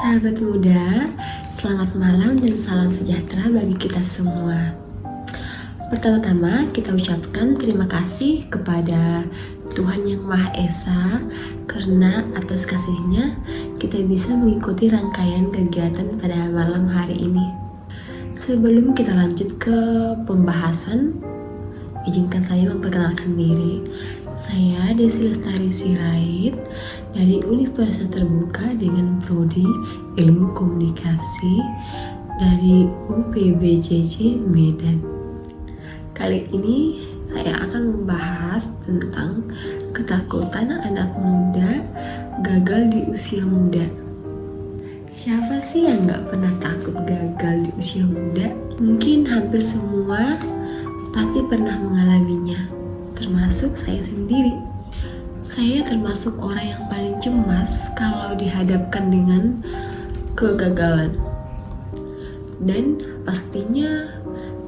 sahabat muda, selamat malam dan salam sejahtera bagi kita semua. Pertama-tama kita ucapkan terima kasih kepada Tuhan Yang Maha Esa, karena atas kasih-Nya kita bisa mengikuti rangkaian kegiatan pada malam hari ini. Sebelum kita lanjut ke pembahasan, izinkan saya memperkenalkan diri. Saya Desi Lestari Sirait dari Universitas Terbuka dengan Prodi Ilmu Komunikasi dari UPBJJ Medan. Kali ini saya akan membahas tentang ketakutan anak muda gagal di usia muda. Siapa sih yang gak pernah takut gagal di usia muda? Mungkin hampir semua pasti pernah mengalaminya, termasuk saya sendiri. Saya termasuk orang yang paling cemas kalau dihadapkan dengan kegagalan. Dan pastinya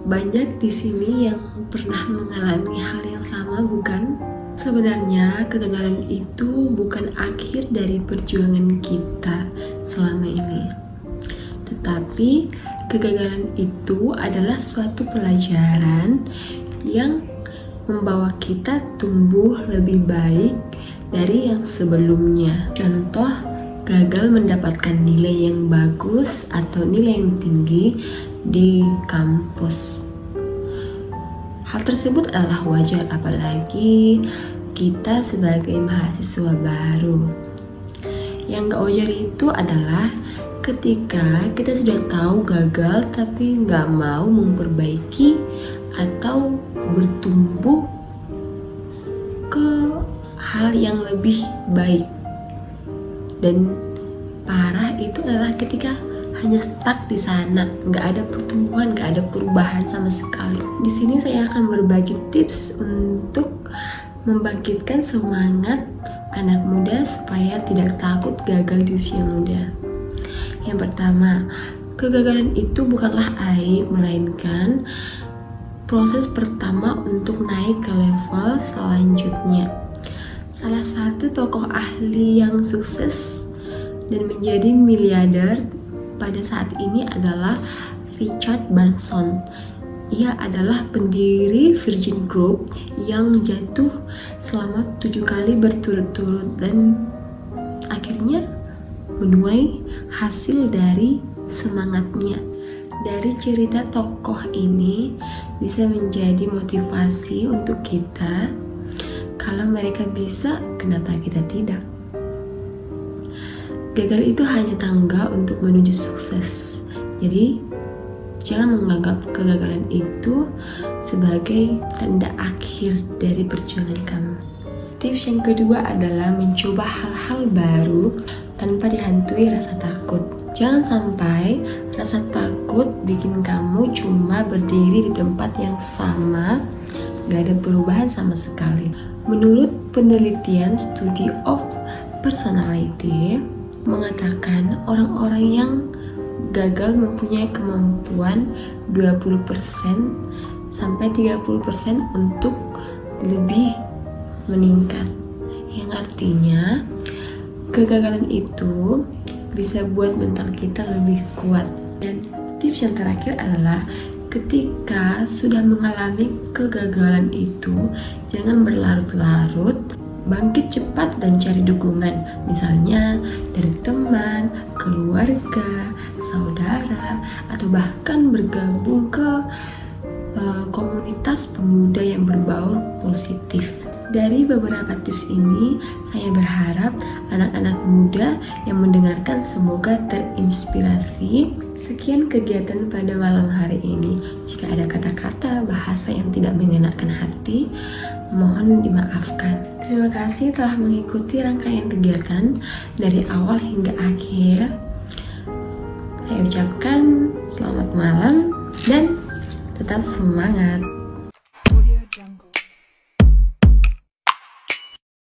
banyak di sini yang pernah mengalami hal yang sama, bukan? Sebenarnya kegagalan itu bukan akhir dari perjuangan kita selama ini. Tetapi kegagalan itu adalah suatu pelajaran yang membawa kita tumbuh lebih baik dari yang sebelumnya. Contoh, gagal mendapatkan nilai yang bagus atau nilai yang tinggi di kampus. Hal tersebut adalah wajar, apalagi kita sebagai mahasiswa baru. Yang gak wajar itu adalah ketika kita sudah tahu gagal tapi gak mau memperbaiki atau bertumbuh ke hal yang lebih baik. Dan parah itu adalah ketika hanya stuck di sana, nggak ada pertumbuhan, nggak ada perubahan sama sekali. Di sini saya akan berbagi tips untuk membangkitkan semangat anak muda supaya tidak takut gagal di usia muda. Yang pertama, kegagalan itu bukanlah aib, melainkan proses pertama untuk naik ke level selanjutnya. Salah satu tokoh ahli yang sukses dan menjadi miliarder pada saat ini adalah Richard Branson. Ia adalah pendiri Virgin Group yang jatuh selama 7 kali berturut-turut dan akhirnya menuai hasil dari semangatnya. Dari cerita tokoh ini bisa menjadi motivasi untuk kita. Kalau mereka bisa, kenapa kita tidak? Gagal itu hanya tangga untuk menuju sukses. Jadi, jangan menganggap kegagalan itu sebagai tanda akhir dari perjuangan kamu. Tips yang kedua adalah mencoba hal-hal baru tanpa dihantui rasa takut. Jangan sampai rasa takut bikin kamu cuma berdiri di tempat yang sama, gak ada perubahan sama sekali. Menurut penelitian Study of Personality mengatakan orang-orang yang gagal mempunyai kemampuan 20% sampai 30% untuk lebih meningkat. Yang artinya kegagalan itu bisa buat mental kita lebih kuat. Dan tips yang terakhir adalah ketika sudah mengalami kegagalan itu, jangan berlarut-larut, bangkit cepat dan cari dukungan, misalnya dari teman, keluarga, saudara, atau bahkan bergabung ke komunitas pemuda yang berbaur positif. Dari beberapa tips ini, saya berharap anak-anak muda yang mendengarkan semoga terinspirasi. Sekian kegiatan pada malam hari ini. Jika ada kata-kata bahasa yang tidak mengenakan hati, mohon dimaafkan. Terima kasih telah mengikuti rangkaian kegiatan dari awal hingga akhir. Saya ucapkan selamat malam dan tetap semangat.